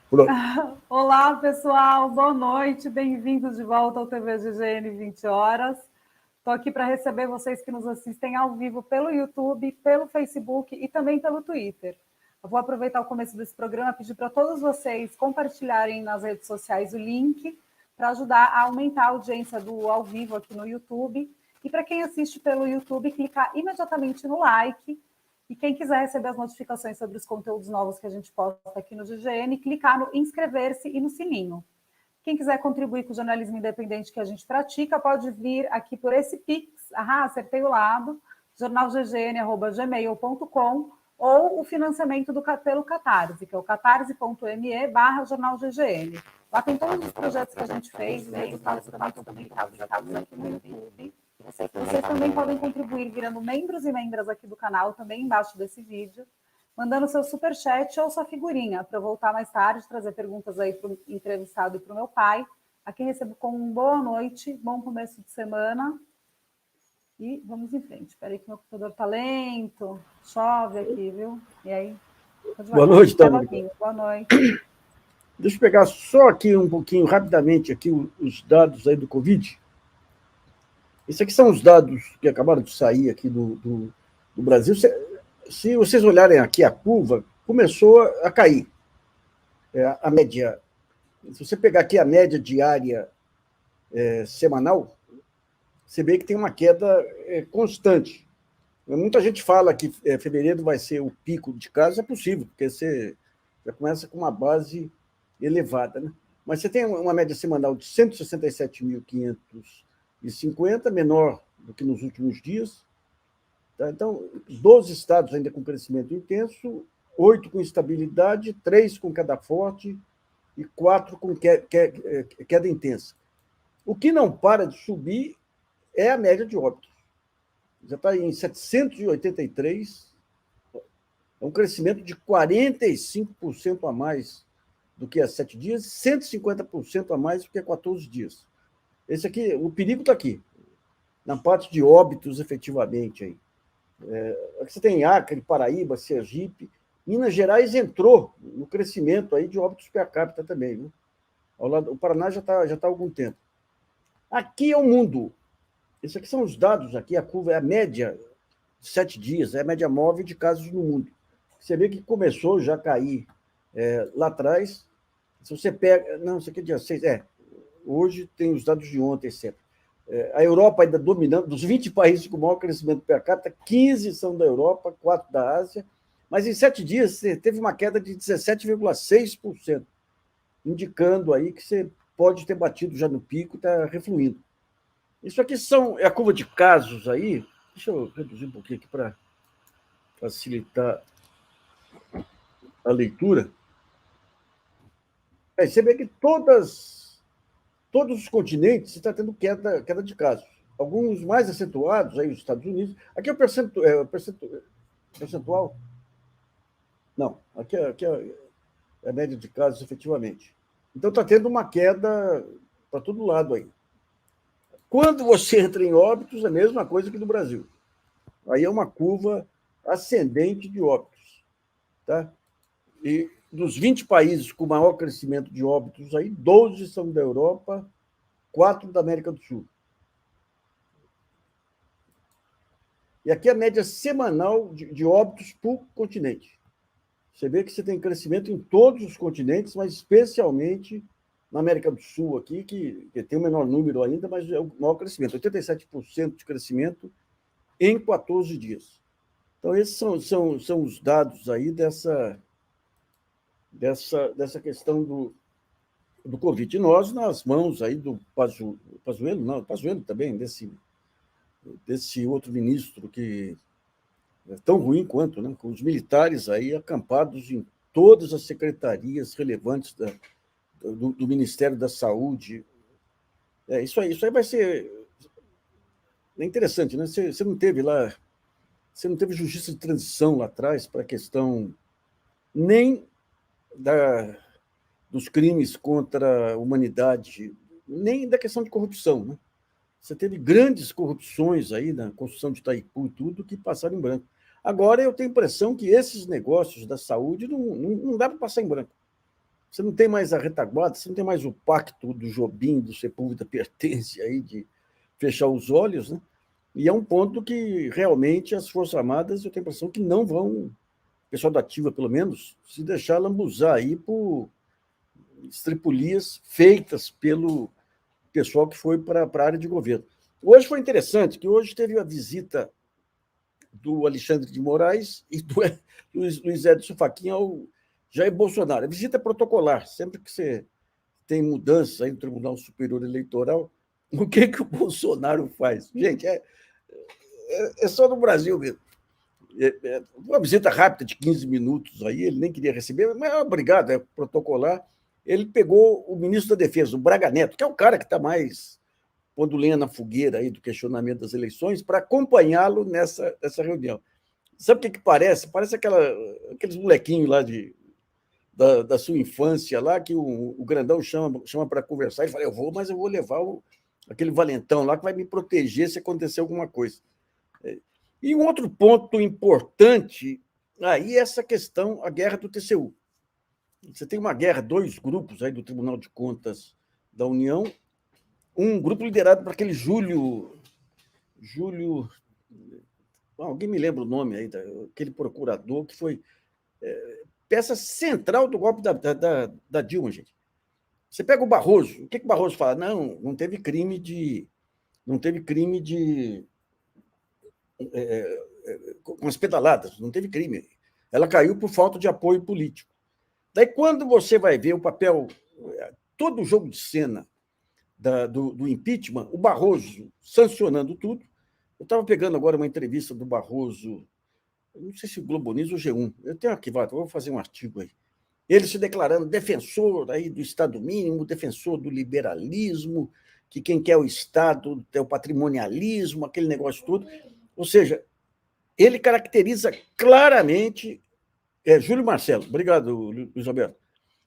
Pronto. Olá, pessoal, boa noite, bem-vindos de volta ao TV GGN 20 horas. Estou aqui para receber vocês que nos assistem ao vivo pelo YouTube, pelo Facebook e também pelo Twitter. Eu vou aproveitar o começo desse programa e pedir para todos vocês compartilharem nas redes sociais o link para ajudar a aumentar a audiência do ao vivo aqui no YouTube. E para quem assiste pelo YouTube, clicar imediatamente no like. E quem quiser receber as notificações sobre os conteúdos novos que a gente posta aqui no GGN, clicar no inscrever-se e no sininho. Quem quiser contribuir com o jornalismo independente que a gente pratica, pode vir aqui por esse Pix, acertei o lado, jornalggn@gmail.com, ou o financiamento pelo Catarse, que é o catarse.me/jornalggn. Lá tem todos os projetos que a gente fez, né, e também publicados aqui no YouTube. Vocês também podem contribuir virando membros e membras aqui do canal, também embaixo desse vídeo, mandando seu superchat ou sua figurinha, para eu voltar mais tarde, trazer perguntas aí para o entrevistado e para o meu pai. Aqui recebo com boa noite, bom começo de semana. E vamos em frente. Espera aí que meu computador está lento, chove aqui, viu? E aí? Boa noite, Tânia. Boa noite. Deixa eu pegar só aqui um pouquinho, rapidamente, aqui os dados aí do Covid. Esses aqui são os dados que acabaram de sair aqui do Brasil. Se vocês olharem aqui a curva, começou a cair. A média, se você pegar aqui a média diária semanal, você vê que tem uma queda constante. Muita gente fala que fevereiro vai ser o pico de casos, é possível, porque você já começa com uma base elevada, né? Mas você tem uma média semanal de 167.550, menor do que nos últimos dias. Tá? Então, 12 estados ainda com crescimento intenso, 8 com estabilidade, 3 com queda forte e 4 com queda intensa. O que não para de subir é a média de óbitos. Já está em 783, é um crescimento de 45% a mais do que há 7 dias, 150% a mais do que há 14 dias. Esse aqui, o perigo está aqui, na parte de óbitos, efetivamente. Aí. Aqui você tem Acre, Paraíba, Sergipe. Minas Gerais entrou no crescimento aí de óbitos per capita também. Viu? O Paraná já está há algum tempo. Aqui é o mundo. Esses aqui são os dados, aqui a curva é a média de 7 dias, é a média móvel de casos no mundo. Você vê que começou já a cair lá atrás. Se você pega... Não, isso aqui é dia 6. Hoje tem os dados de ontem sempre. A Europa ainda dominando, dos 20 países com maior crescimento per capita, 15 são da Europa, 4 da Ásia, mas em 7 dias você teve uma queda de 17,6%, indicando aí que você pode ter batido já no pico e está refluindo. Isso aqui é a curva de casos aí. Deixa eu reduzir um pouquinho aqui para facilitar a leitura. Você vê que todos os continentes estão tendo queda de casos. Alguns mais acentuados, aí os Estados Unidos. Aqui é o percentual. Não, aqui é a média de casos, efetivamente. Então, está tendo uma queda para todo lado aí. Quando você entra em óbitos, é a mesma coisa que no Brasil. Aí é uma curva ascendente de óbitos. Tá? E dos 20 países com maior crescimento de óbitos, aí, 12 são da Europa, 4 da América do Sul. E aqui a média semanal de óbitos por continente. Você vê que você tem crescimento em todos os continentes, mas especialmente na América do Sul, aqui, que tem o menor número ainda, mas é o maior crescimento, 87% de crescimento em 14 dias. Então, esses são os dados aí dessa questão do Covid. E nós, nas mãos aí do Pazuello também, desse outro ministro que é tão ruim quanto, né, com os militares aí acampados em todas as secretarias relevantes do Ministério da Saúde. Isso aí vai ser interessante, né? Você não teve justiça de transição lá atrás para a questão nem dos crimes contra a humanidade, nem da questão de corrupção, né? Você teve grandes corrupções aí na construção de Itaipu e tudo que passaram em branco. Agora, eu tenho a impressão que esses negócios da saúde não dá para passar em branco. Você não tem mais a retaguarda, você não tem mais o pacto do Jobim, do Sepúlveda Pertence, aí, de fechar os olhos, né? E é um ponto que realmente as Forças Armadas, eu tenho a impressão que não vão, o pessoal da ativa, pelo menos, se deixar lambuzar aí por estripulias feitas pelo pessoal que foi para a área de governo. Hoje foi interessante, que hoje teve a visita do Alexandre de Moraes e do Luiz Edson Fachin ao Jair Bolsonaro. A visita protocolar, sempre que você tem mudanças aí no Tribunal Superior Eleitoral, o que o Bolsonaro faz? Gente, é só no Brasil mesmo. Uma visita rápida de 15 minutos aí, ele nem queria receber, mas obrigado, é protocolar. Ele pegou o ministro da Defesa, o Braga Neto, que é o cara que está mais pondo lenha na fogueira aí do questionamento das eleições, para acompanhá-lo nessa reunião. Sabe o que parece? Parece aqueles molequinhos lá da sua infância, lá que o grandão chama para conversar e fala: eu vou, mas eu vou levar aquele valentão lá que vai me proteger se acontecer alguma coisa. E um outro ponto importante aí é essa questão, a guerra do TCU. Você tem uma guerra, 2 grupos aí do Tribunal de Contas da União, um grupo liderado por aquele Júlio, alguém me lembra o nome aí, aquele procurador que foi peça central do golpe da Dilma, gente. Você pega o Barroso, o que o Barroso fala? Não teve crime de com as pedaladas, não teve crime. Ela caiu por falta de apoio político. Daí, quando você vai ver o papel, todo o jogo de cena do impeachment, o Barroso sancionando tudo. Eu estava pegando agora uma entrevista do Barroso, não sei se o Globo News ou G1, eu tenho arquivado, vou fazer um artigo aí. Ele se declarando defensor aí do Estado mínimo, defensor do liberalismo, que quem quer o Estado é o patrimonialismo, aquele negócio todo. Ou seja, ele caracteriza claramente... Júlio Marcelo, obrigado, Luiz Alberto.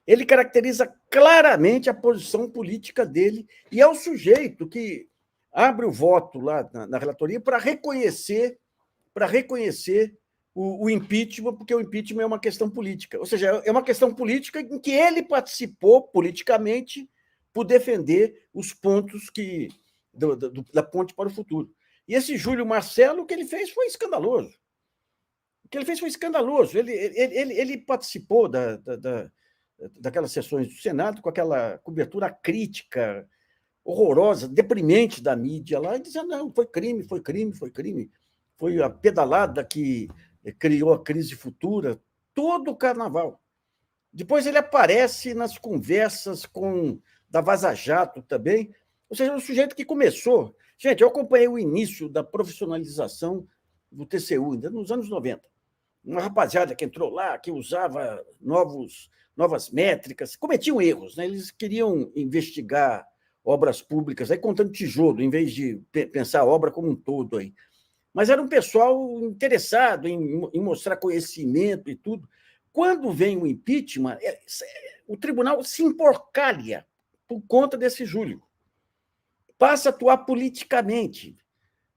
Ele caracteriza claramente a posição política dele e é o sujeito que abre o voto lá na relatoria para reconhecer o impeachment, porque o impeachment é uma questão política. Ou seja, é uma questão política em que ele participou politicamente por defender os pontos da ponte para o futuro. E esse Júlio Marcelo, o que ele fez foi escandaloso. Ele participou daquelas sessões do Senado com aquela cobertura crítica horrorosa, deprimente da mídia lá, e dizendo: não, foi crime. Foi a pedalada que criou a crise futura, todo o carnaval. Depois ele aparece nas conversas da Vaza Jato também, ou seja, o sujeito que começou... Gente, eu acompanhei o início da profissionalização do TCU, ainda nos anos 90. Uma rapaziada que entrou lá, que usava novas métricas, cometiam erros, né? Eles queriam investigar obras públicas, aí contando tijolo, em vez de pensar a obra como um todo. Aí. Mas era um pessoal interessado em mostrar conhecimento e tudo. Quando vem o impeachment, o tribunal se emporcalha por conta desse Júlio. Passa a atuar politicamente.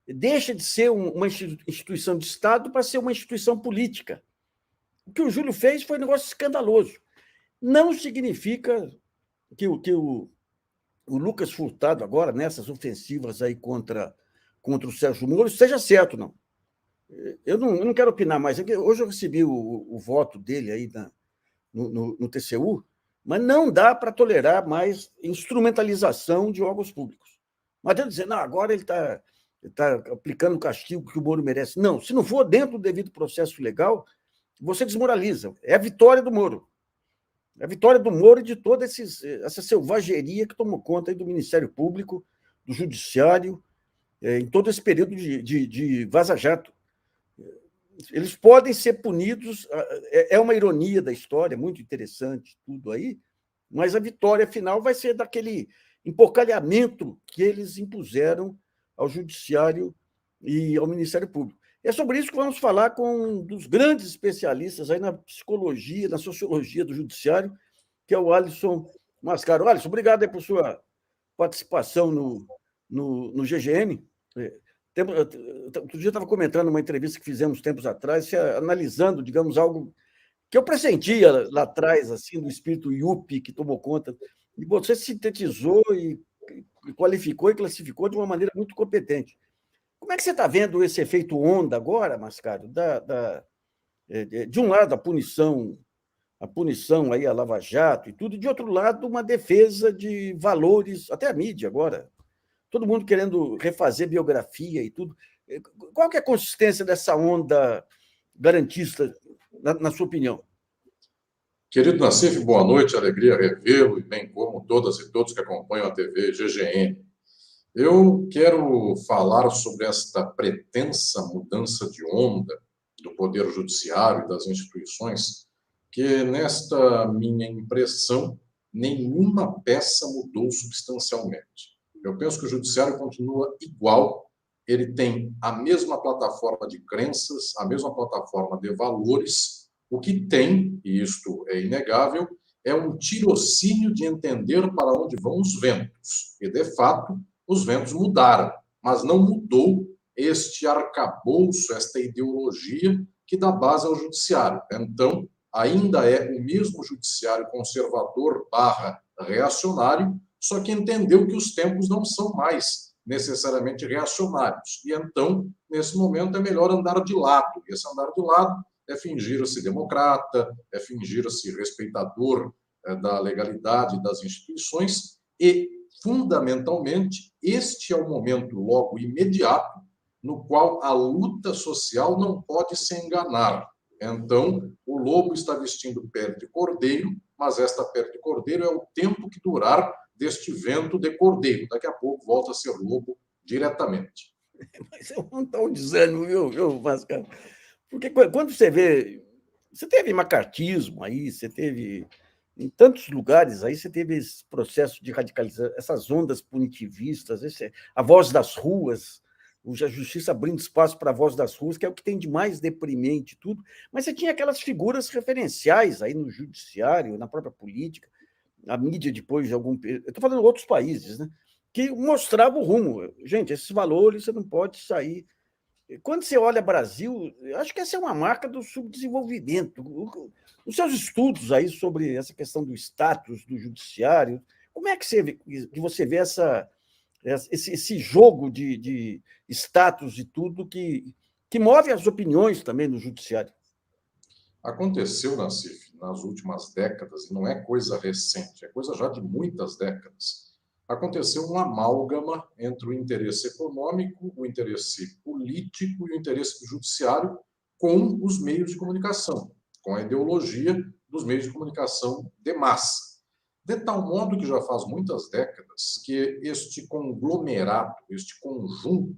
Deixa de ser uma instituição de Estado para ser uma instituição política. O que o Júlio fez foi um negócio escandaloso. Não significa que o Lucas Furtado, agora, nessas ofensivas aí contra o Sérgio Moro, seja certo, não. Eu não quero opinar mais. Hoje eu recebi o voto dele aí no TCU, mas não dá para tolerar mais instrumentalização de órgãos públicos. Mas ele dizer: não, agora ele está aplicando o castigo que o Moro merece. Não, se não for dentro do devido processo legal, você desmoraliza. É a vitória do Moro. É a vitória do Moro e de toda essa selvageria que tomou conta aí do Ministério Público, do Judiciário, em todo esse período de Vaza Jato. Eles podem ser punidos, é uma ironia da história, muito interessante tudo aí, mas a vitória final vai ser daquele emporcalhamento que eles impuseram ao Judiciário e ao Ministério Público. É sobre isso que vamos falar com um dos grandes especialistas aí na psicologia, na sociologia do Judiciário, que é o Alisson Mascaro. Alisson, obrigado aí por sua participação no GGN. Outro dia eu estava comentando uma entrevista que fizemos tempos atrás, analisando, digamos, algo que eu pressentia lá atrás, assim, do espírito Yuppie que tomou conta, e você sintetizou e qualificou e classificou de uma maneira muito competente. Como é que você está vendo esse efeito onda agora, Mascaro? De um lado, a punição aí, a Lava Jato e tudo, de outro lado, uma defesa de valores, até a mídia agora, todo mundo querendo refazer biografia e tudo. Qual que é a consistência dessa onda garantista, na sua opinião? Querido Nassif, boa noite, alegria revê-lo, e bem como todas e todos que acompanham a TV GGN. Eu quero falar sobre esta pretensa mudança de onda do Poder Judiciário e das instituições, que, nesta minha impressão, nenhuma peça mudou substancialmente. Eu penso que o Judiciário continua igual, ele tem a mesma plataforma de crenças, a mesma plataforma de valores. O que tem, e isto é inegável, é um tirocínio de entender para onde vão os ventos. E, de fato, os ventos mudaram, mas não mudou este arcabouço, esta ideologia que dá base ao judiciário. Então, ainda é o mesmo judiciário conservador / reacionário, só que entendeu que os tempos não são mais necessariamente reacionários. E então, nesse momento, é melhor andar de lado. E esse andar de lado é fingir-se democrata, é fingir-se respeitador da legalidade das instituições e, fundamentalmente, este é o momento logo imediato no qual a luta social não pode se enganar. Então, o lobo está vestindo pele de cordeiro, mas esta pele de cordeiro é o tempo que durar deste vento de cordeiro. Daqui a pouco volta a ser lobo diretamente. Mas é um desânimo, viu, Mascaro? Porque quando você vê... Você teve macartismo aí, você teve... Em tantos lugares aí você teve esse processo de radicalização, essas ondas punitivistas, a voz das ruas, a justiça abrindo espaço para a voz das ruas, que é o que tem de mais deprimente tudo, mas você tinha aquelas figuras referenciais aí no judiciário, na própria política, a mídia depois de algum... Eu estou falando de outros países, né? Que mostrava o rumo. Gente, esses valores você não pode sair... Quando você olha Brasil, acho que essa é uma marca do subdesenvolvimento. Os seus estudos aí sobre essa questão do status do judiciário, como é que você vê esse jogo de status e tudo que move as opiniões também no judiciário? Aconteceu, Nassif, nas últimas décadas, e não é coisa recente, é coisa já de muitas décadas. Aconteceu uma amálgama entre o interesse econômico, o interesse político e o interesse do judiciário com os meios de comunicação, com a ideologia dos meios de comunicação de massa. De tal modo que já faz muitas décadas que este conglomerado, este conjunto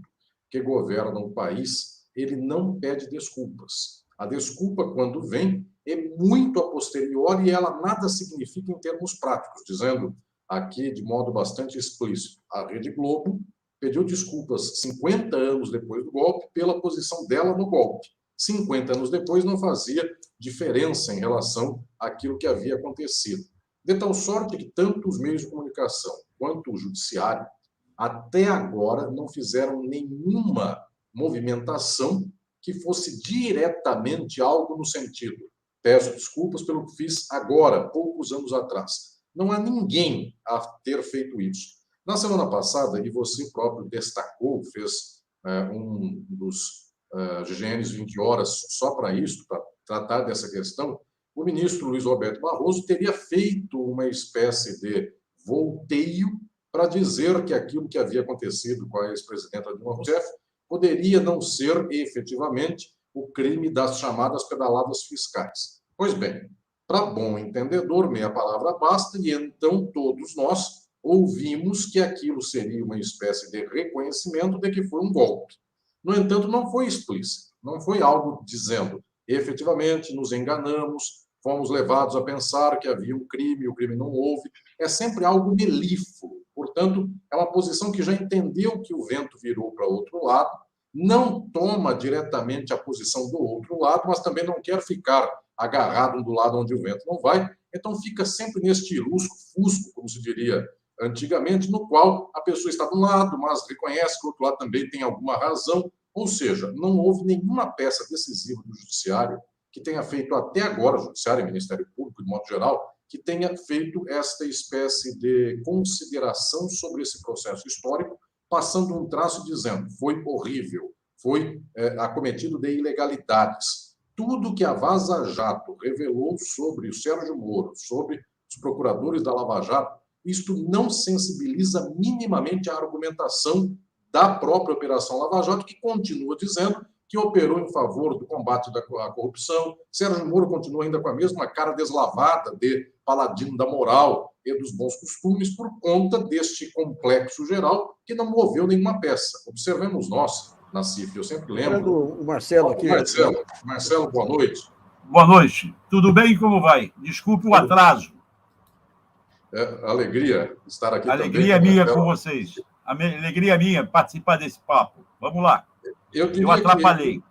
que governa o país, ele não pede desculpas. A desculpa, quando vem, é muito a posteriori e ela nada significa em termos práticos, dizendo aqui de modo bastante explícito, a Rede Globo pediu desculpas 50 anos depois do golpe pela posição dela no golpe. 50 anos depois não fazia diferença em relação àquilo que havia acontecido. De tal sorte que tanto os meios de comunicação quanto o judiciário, até agora, não fizeram nenhuma movimentação que fosse diretamente algo no sentido. Peço desculpas pelo que fiz agora, poucos anos atrás. Não há ninguém a ter feito isso. Na semana passada, e você próprio destacou, fez um dos GGNs 20 horas só para isso, para tratar dessa questão, o ministro Luiz Roberto Barroso teria feito uma espécie de volteio para dizer que aquilo que havia acontecido com a ex-presidenta Dilma Rousseff poderia não ser, efetivamente, o crime das chamadas pedaladas fiscais. Pois bem, para bom entendedor, meia palavra basta, e então todos nós ouvimos que aquilo seria uma espécie de reconhecimento de que foi um golpe. No entanto, não foi explícito, não foi algo dizendo, efetivamente, nos enganamos, fomos levados a pensar que havia um crime, o crime não houve. É sempre algo melífluo. Portanto, é uma posição que já entendeu que o vento virou para outro lado, não toma diretamente a posição do outro lado, mas também não quer ficar agarrado do lado onde o vento não vai, então fica sempre neste lusco-fusco, como se diria antigamente, no qual a pessoa está de um lado, mas reconhece que o outro lado também tem alguma razão, ou seja, não houve nenhuma peça decisiva do judiciário que tenha feito até agora, Judiciário e Ministério Público, de modo geral, que tenha feito esta espécie de consideração sobre esse processo histórico, passando um traço dizendo foi horrível, foi acometido de ilegalidades. Tudo que a Vaza Jato revelou sobre o Sérgio Moro, sobre os procuradores da Lava Jato, isto não sensibiliza minimamente a argumentação da própria Operação Lava Jato, que continua dizendo que operou em favor do combate à corrupção. Sérgio Moro continua ainda com a mesma cara deslavada de paladino da moral e dos bons costumes por conta deste complexo geral que não moveu nenhuma peça. Observemos nós, na CIF, eu sempre lembro... O Marcelo aqui. Marcelo, boa noite. Boa noite. Tudo bem? Como vai? Desculpe o atraso. Alegria estar aqui alegria também. Minha com vocês. Alegria minha participar desse papo. Vamos lá. Eu atrapalhei.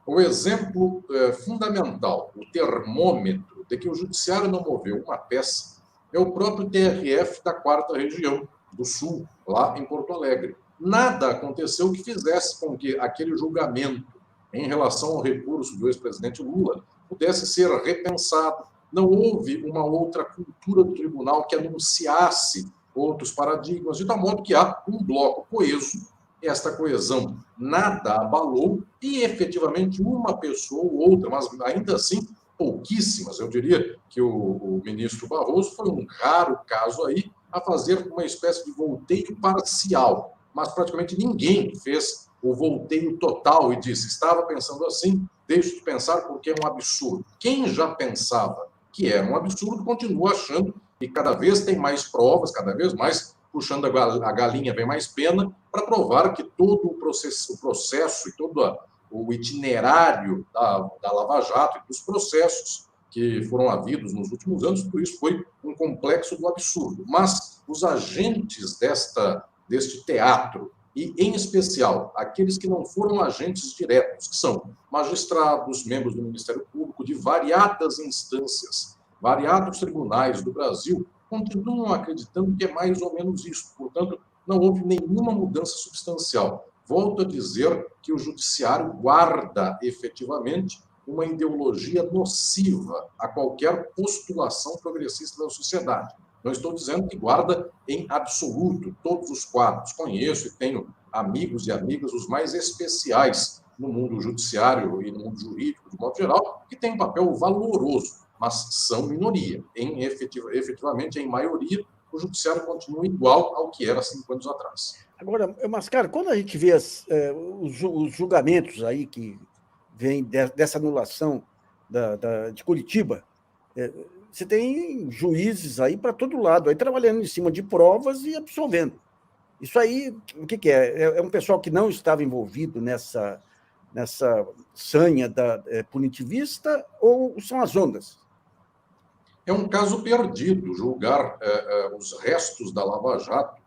O exemplo fundamental, o termômetro de que o Judiciário não moveu uma peça é o próprio TRF da 4ª Região do Sul, lá em Porto Alegre. Nada aconteceu que fizesse com que aquele julgamento em relação ao recurso do ex-presidente Lula pudesse ser repensado. Não houve uma outra cultura do tribunal que anunciasse outros paradigmas, de tal modo que há um bloco coeso. Esta coesão nada abalou e, efetivamente, uma pessoa ou outra, mas ainda assim pouquíssimas. Eu diria que o ministro Barroso foi um raro caso aí a fazer uma espécie de volteio parcial, mas praticamente ninguém fez o volteio total e disse, estava pensando assim, deixe de pensar porque é um absurdo. Quem já pensava que era um absurdo continua achando e cada vez tem mais provas, cada vez mais puxando a galinha vem mais pena, para provar que todo o processo e todo o itinerário da Lava Jato e dos processos que foram havidos nos últimos anos, tudo isso foi um complexo do absurdo. Mas os agentes deste teatro, e em especial aqueles que não foram agentes diretos, que são magistrados, membros do Ministério Público, de variadas instâncias, variados tribunais do Brasil, continuam acreditando que é mais ou menos isso. Portanto, não houve nenhuma mudança substancial. Volto a dizer que o Judiciário guarda, efetivamente, uma ideologia nociva a qualquer postulação progressista da sociedade. Não estou dizendo que guarda em absoluto todos os quadros. Conheço e tenho amigos e amigas os mais especiais no mundo judiciário e no mundo jurídico, de modo geral, que têm um papel valoroso, mas são minoria. Efetivamente, em maioria, o judiciário continua igual ao que era 5 anos atrás. Agora, Mascaro, quando a gente vê os julgamentos aí que vêm dessa anulação de Curitiba, você tem juízes aí para todo lado, aí trabalhando em cima de provas e absolvendo. Isso aí, o que é? É um pessoal que não estava envolvido nessa sanha punitivista ou são as ondas? É um caso perdido julgar os restos da Lava Jato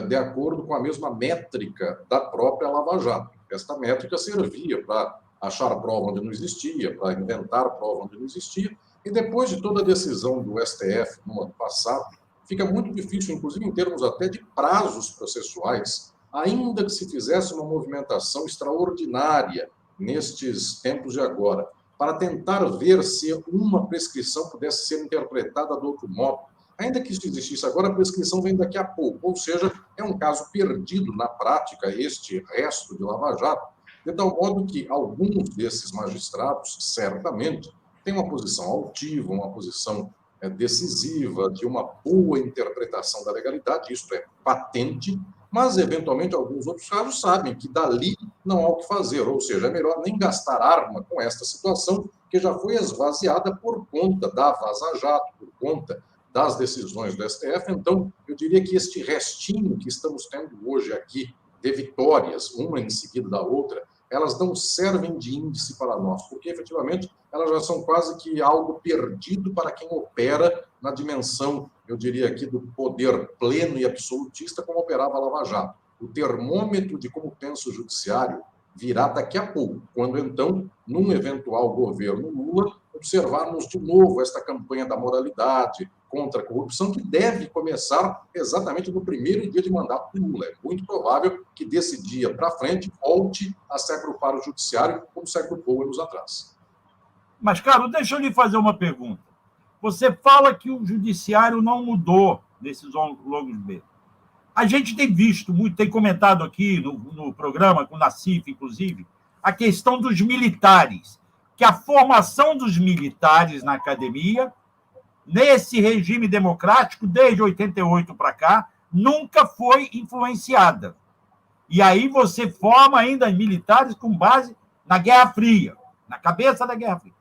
de acordo com a mesma métrica da própria Lava Jato. Esta métrica servia para achar prova onde não existia, para inventar prova onde não existia, e depois de toda a decisão do STF no ano passado, fica muito difícil, inclusive em termos até de prazos processuais, ainda que se fizesse uma movimentação extraordinária nestes tempos de agora, para tentar ver se uma prescrição pudesse ser interpretada de outro modo. Ainda que isso existisse agora, a prescrição vem daqui a pouco, ou seja, é um caso perdido na prática, este resto de Lava Jato, de tal modo que alguns desses magistrados, certamente, têm uma posição altiva, uma posição decisiva, de uma boa interpretação da legalidade, isso é patente, mas, eventualmente, alguns outros casos sabem que dali não há o que fazer, ou seja, é melhor nem gastar arma com esta situação, que já foi esvaziada por conta da Vaza Jato, por conta das decisões do STF. Então, eu diria que este restinho que estamos tendo hoje aqui, de vitórias, uma em seguida da outra, elas não servem de índice para nós, porque, efetivamente, elas já são quase que algo perdido para quem opera na dimensão, eu diria aqui, do poder pleno e absolutista, como operava a Lava Jato. O termômetro de como pensa o judiciário virá daqui a pouco, quando, então, num eventual governo Lula, observarmos de novo esta campanha da moralidade contra a corrupção, que deve começar exatamente no primeiro dia de mandato do Lula. É muito provável que desse dia para frente volte a se agrupar o judiciário como se agrupou anos atrás. Mas, Carlos, deixa eu lhe fazer uma pergunta. Você fala que o judiciário não mudou nesses longos meses. A gente tem visto muito, tem comentado aqui no programa, com o Nassif, inclusive, a questão dos militares, que a formação dos militares na academia, nesse regime democrático, desde 88 para cá, nunca foi influenciada. E aí você forma ainda militares com base na Guerra Fria, na cabeça da Guerra Fria.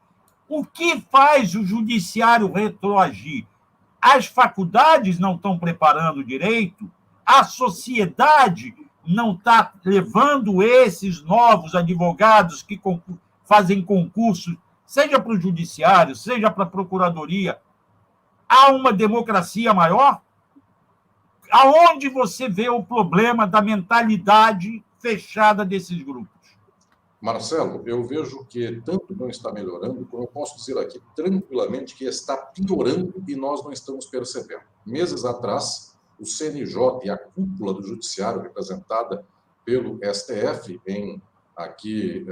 O que faz o judiciário retroagir? As faculdades não estão preparando direito? A sociedade não está levando esses novos advogados que fazem concursos, seja para o judiciário, seja para a procuradoria, a uma democracia maior? Aonde você vê o problema da mentalidade fechada desses grupos? Marcelo, eu vejo que tanto não está melhorando, como eu posso dizer aqui tranquilamente que está piorando e nós não estamos percebendo. Meses atrás, o CNJ e a cúpula do judiciário, representada pelo STF, em aqui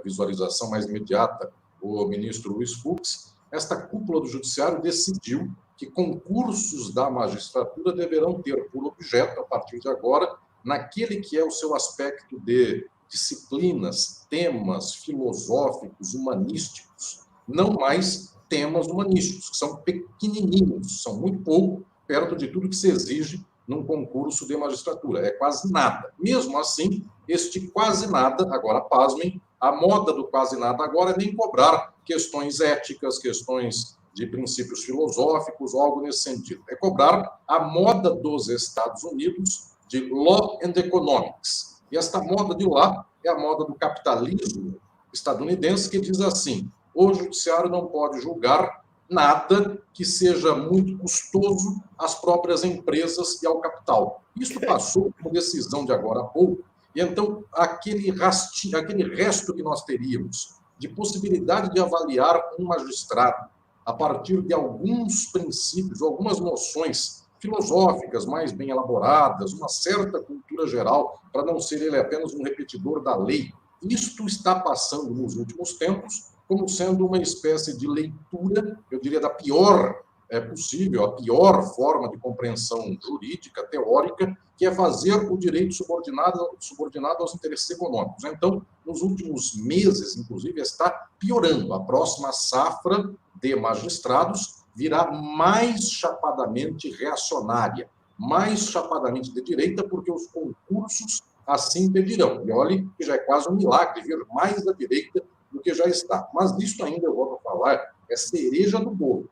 visualização mais imediata, o ministro Luiz Fux, esta cúpula do judiciário decidiu que concursos da magistratura deverão ter por objeto, a partir de agora, naquele que é o seu aspecto de disciplinas, temas filosóficos, humanísticos, não mais temas humanísticos, que são pequenininhos, são muito pouco perto de tudo que se exige num concurso de magistratura. É quase nada. Mesmo assim, este quase nada, agora pasmem, a moda do quase nada agora é nem cobrar questões éticas, questões de princípios filosóficos, algo nesse sentido. É cobrar a moda dos Estados Unidos de Law and Economics. E esta moda de lá é a moda do capitalismo estadunidense, que diz assim: o judiciário não pode julgar nada que seja muito custoso às próprias empresas e ao capital. Isso passou por decisão de agora a pouco, e então aquele resto que nós teríamos de possibilidade de avaliar um magistrado a partir de alguns princípios, algumas noções filosóficas mais bem elaboradas, uma certa cultura geral, para não ser ele apenas um repetidor da lei. Isto está passando nos últimos tempos como sendo uma espécie de leitura, eu diria, da pior possível, a pior forma de compreensão jurídica, teórica, que é fazer o direito subordinado aos interesses econômicos. Então, nos últimos meses, inclusive, está piorando. A próxima safra de magistrados virá mais chapadamente reacionária, mais chapadamente de direita, porque os concursos assim pedirão. E olhe que já é quase um milagre vir mais da direita do que já está. Mas isso ainda, eu vou falar, é cereja do bolo.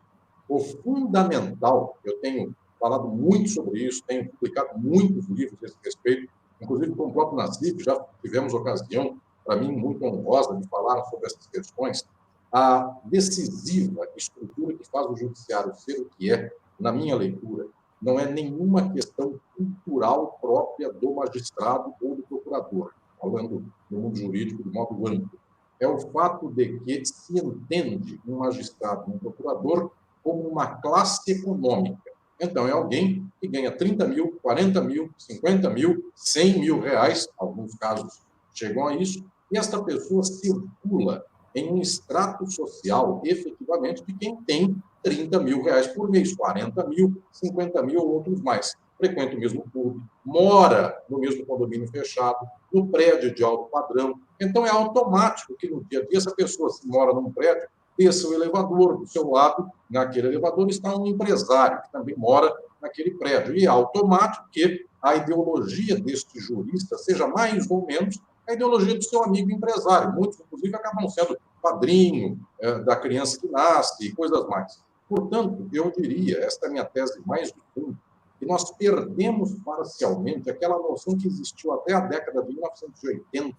O fundamental, eu tenho falado muito sobre isso, tenho publicado muitos livros a esse respeito, inclusive com o próprio Nassif, já tivemos ocasião, para mim, muito honrosa de falar sobre essas questões. A decisiva estrutura que faz o judiciário ser o que é, na minha leitura, não é nenhuma questão cultural própria do magistrado ou do procurador, falando no mundo jurídico de modo amplo. É o fato de que se entende um magistrado, um procurador, como uma classe econômica. Então, é alguém que ganha 30 mil, 40 mil, 50 mil, 100 mil reais, alguns casos chegam a isso, e esta pessoa circula em um extrato social, efetivamente, de quem tem 30 mil reais por mês, 40 mil, 50 mil ou outros mais. Frequenta o mesmo clube, mora no mesmo condomínio fechado, no prédio de alto padrão. Então, é automático que, no dia a dia, essa pessoa, se mora num prédio, desça o elevador, do seu lado, naquele elevador, está um empresário que também mora naquele prédio. E é automático que a ideologia deste jurista seja mais ou menos a ideologia do seu amigo empresário. Muitos, inclusive, acabam sendo padrinho da criança que nasce e coisas mais. Portanto, eu diria, esta é a minha tese mais de fundo, que nós perdemos parcialmente aquela noção que existiu até a década de 1980,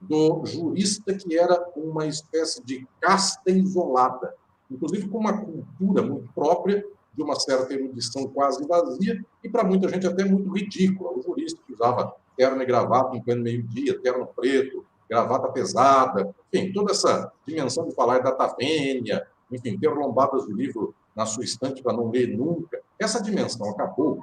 do jurista que era uma espécie de casta isolada, inclusive com uma cultura muito própria, de uma certa erudição quase vazia, e para muita gente até muito ridícula. O jurista que usava terno e gravata em pleno meio-dia, terno preto, gravata pesada, enfim, toda essa dimensão de falar data vênia, enfim, ter lombadas de livro na sua estante para não ler nunca. Essa dimensão acabou,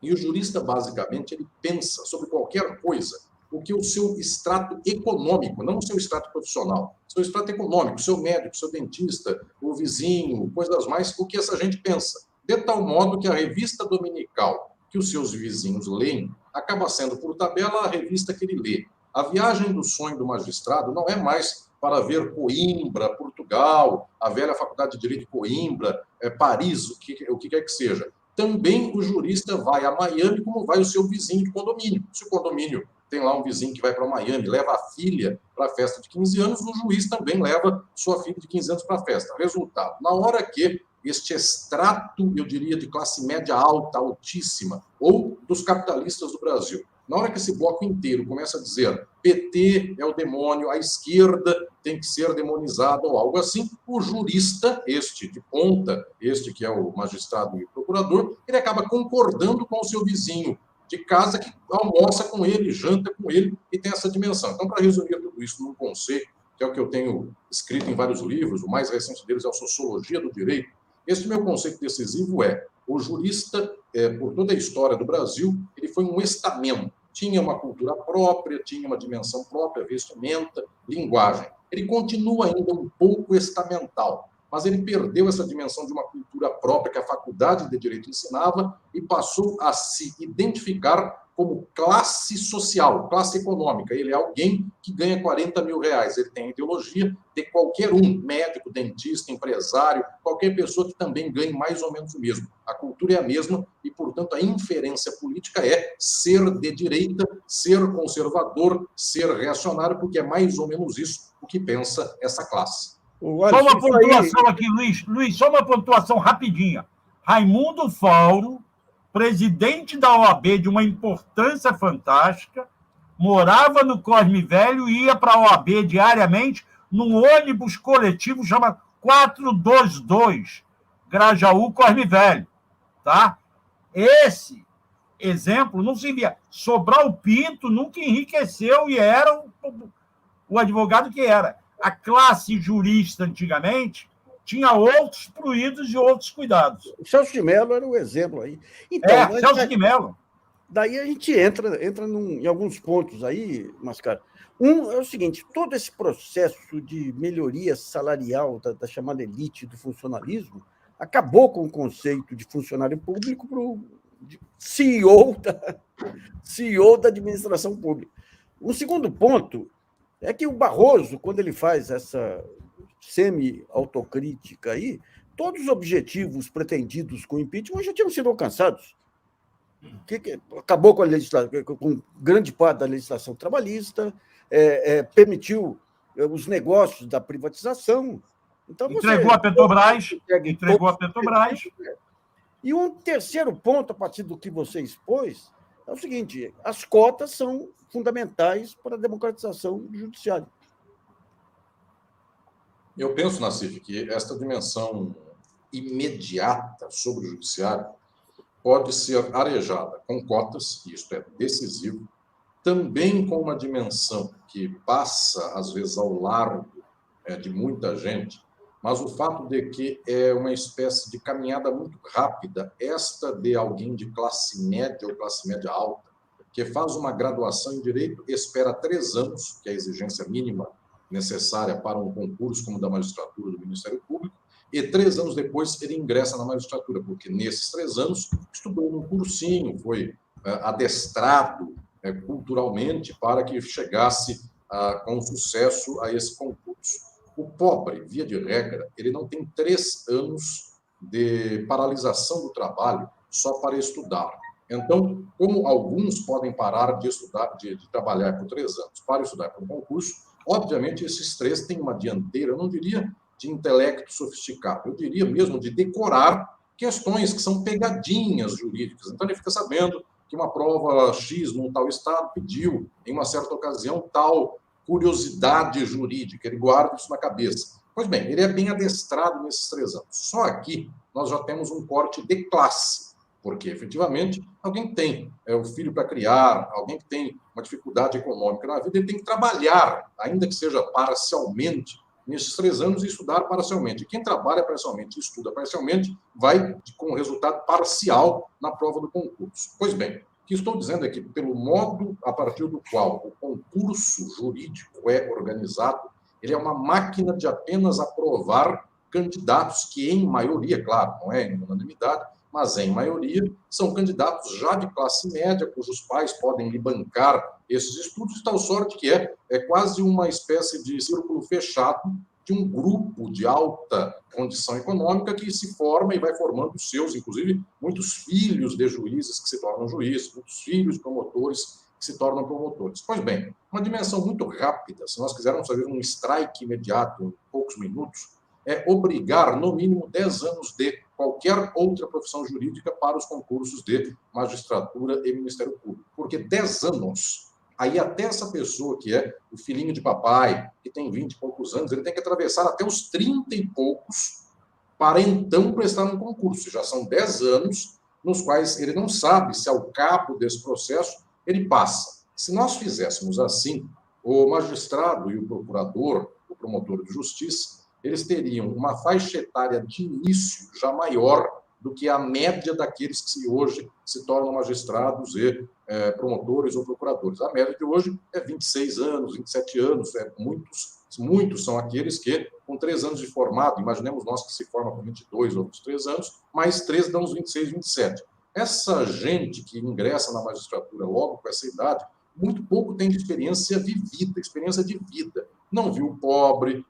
e o jurista, basicamente, ele pensa sobre qualquer coisa o que o seu extrato econômico, não o seu extrato profissional, seu extrato econômico, seu médico, seu dentista, o vizinho, coisas mais, o que essa gente pensa. De tal modo que a revista dominical que os seus vizinhos leem acaba sendo, por tabela, a revista que ele lê. A viagem do sonho do magistrado não é mais para ver Coimbra, Portugal, a velha Faculdade de Direito de Coimbra, Paris, o que quer que seja. Também o jurista vai a Miami como vai o seu vizinho de condomínio. Se o condomínio tem lá um vizinho que vai para Miami, leva a filha para a festa de 15 anos, o juiz também leva sua filha de 15 anos para a festa. Resultado, na hora que este extrato, eu diria, de classe média alta, altíssima, ou dos capitalistas do Brasil, na hora que esse bloco inteiro começa a dizer PT é o demônio, a esquerda tem que ser demonizada ou algo assim, o jurista, este de ponta, este que é o magistrado e o procurador, ele acaba concordando com o seu vizinho de casa que almoça com ele, janta com ele e tem essa dimensão. Então, para resumir tudo isso num conceito, que é o que eu tenho escrito em vários livros, o mais recente deles é a Sociologia do Direito, esse meu conceito decisivo é: o jurista, por toda a história do Brasil, ele foi um estamento. Tinha uma cultura própria, tinha uma dimensão própria, vestimenta, linguagem. Ele continua ainda um pouco estamental, mas ele perdeu essa dimensão de uma cultura própria que a Faculdade de Direito ensinava e passou a se identificar como classe social, classe econômica. Ele é alguém que ganha 40 mil reais. Ele tem a ideologia de qualquer um, médico, dentista, empresário, qualquer pessoa que também ganhe mais ou menos o mesmo. A cultura é a mesma e, portanto, a inferência política é ser de direita, ser conservador, ser reacionário, porque é mais ou menos isso o que pensa essa classe. Só uma pontuação aqui, Luiz. Luiz, só uma pontuação rapidinha. Raimundo Fauro, presidente da OAB de uma importância fantástica, morava no Cosme Velho e ia para a OAB diariamente num ônibus coletivo chamado 422, Grajaú, Cosme Velho. Tá? Esse exemplo não se via. Sobral Pinto nunca enriqueceu e era o advogado que era. A classe jurista, antigamente, tinha outros pruídos e outros cuidados. O Celso de Mello era o exemplo aí. Então, Celso de Mello. Daí a gente entra em alguns pontos aí, Mascaro. Um é o seguinte: todo esse processo de melhoria salarial da chamada elite do funcionalismo acabou com o conceito de funcionário público para o CEO da administração pública. Um segundo ponto é que o Barroso, quando ele faz essa semi-autocrítica aí, todos os objetivos pretendidos com o impeachment já tinham sido alcançados. Acabou com grande parte da legislação trabalhista, permitiu os negócios da privatização. Então, entregou a Petrobras. E um terceiro ponto, a partir do que você expôs, é o seguinte: as cotas são fundamentais para a democratização do judiciário. Eu penso, Nassif, que esta dimensão imediata sobre o judiciário pode ser arejada com cotas, e isso é decisivo, também com uma dimensão que passa, às vezes, ao largo de muita gente, mas o fato de que é uma espécie de caminhada muito rápida, esta de alguém de classe média ou classe média alta, que faz uma graduação em Direito, espera 3 anos, que é a exigência mínima necessária para um concurso como o da magistratura do Ministério Público, e 3 anos depois ele ingressa na magistratura, porque nesses 3 anos estudou num cursinho, foi adestrado culturalmente para que chegasse com sucesso a esse concurso. O pobre, via de regra, ele não tem 3 anos de paralisação do trabalho só para estudar. Então, como alguns podem parar de estudar, de trabalhar por 3 anos para estudar para um concurso, obviamente esses 3 têm uma dianteira, eu não diria de intelecto sofisticado, eu diria mesmo de decorar questões que são pegadinhas jurídicas. Então, ele fica sabendo que uma prova X num tal estado pediu, em uma certa ocasião, tal curiosidade jurídica, ele guarda isso na cabeça. Pois bem, ele é bem adestrado nesses 3 anos. Só aqui nós já temos um corte de classe, porque, efetivamente, alguém que tem o filho para criar, alguém que tem uma dificuldade econômica na vida, ele tem que trabalhar, ainda que seja parcialmente, nesses 3 anos e estudar parcialmente. E quem trabalha parcialmente e estuda parcialmente vai com resultado parcial na prova do concurso. Pois bem, O que estou dizendo é que, pelo modo a partir do qual o concurso jurídico é organizado, ele é uma máquina de apenas aprovar candidatos que, em maioria, claro, não é em unanimidade, mas em maioria, são candidatos já de classe média, cujos pais podem lhe bancar esses estudos, de tal sorte que é quase uma espécie de círculo fechado de um grupo de alta condição econômica que se forma e vai formando os seus, inclusive, muitos filhos de juízes que se tornam juízes, muitos filhos de promotores que se tornam promotores. Pois bem, uma dimensão muito rápida, se nós quisermos fazer um strike imediato em poucos minutos, é obrigar, no mínimo, 10 anos de qualquer outra profissão jurídica para os concursos de magistratura e Ministério Público. Porque 10 anos, aí até essa pessoa que é o filhinho de papai, que tem 20 e poucos anos, ele tem que atravessar até os 30 e poucos para então prestar um concurso. Já são 10 anos nos quais ele não sabe se, ao cabo desse processo, ele passa. Se nós fizéssemos assim, o magistrado e o procurador, o promotor de justiça, eles teriam uma faixa etária de início já maior do que a média daqueles que hoje se tornam magistrados e promotores ou procuradores. A média de hoje é 26 anos, 27 anos, muitos são aqueles que, com 3 anos de formado, imaginemos nós que se forma com 22 ou 23 anos, mais 3 dão os 26, 27. Essa gente que ingressa na magistratura logo com essa idade, muito pouco tem de experiência vivida, experiência de vida. Não viu o pobre,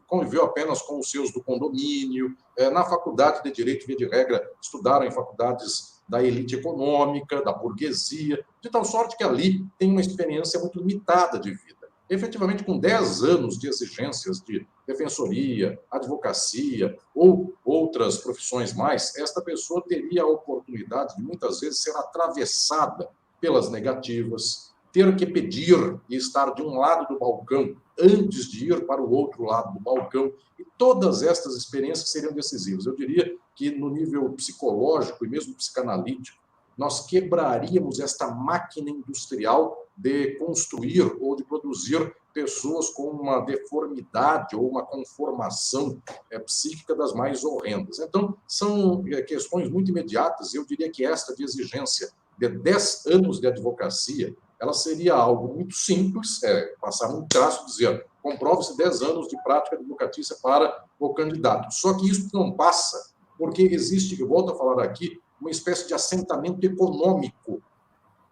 conviveu apenas com os seus do condomínio, na faculdade de Direito, via de regra, estudaram em faculdades da elite econômica, da burguesia, de tal sorte que ali tem uma experiência muito limitada de vida. Efetivamente, com 10 anos de exigências de defensoria, advocacia ou outras profissões mais, esta pessoa teria a oportunidade de, muitas vezes, ser atravessada pelas negativas, ter que pedir e estar de um lado do balcão antes de ir para o outro lado do balcão. E todas estas experiências seriam decisivas. Eu diria que, no nível psicológico e mesmo psicanalítico, nós quebraríamos esta máquina industrial de construir ou de produzir pessoas com uma deformidade ou uma conformação psíquica das mais horrendas. Então, são questões muito imediatas. Eu diria que esta de exigência de 10 anos de advocacia, ela seria algo muito simples, passar um traço e dizer, comprove-se 10 anos de prática advocatícia para o candidato. Só que isso não passa, porque existe, eu volto a falar aqui, uma espécie de assentamento econômico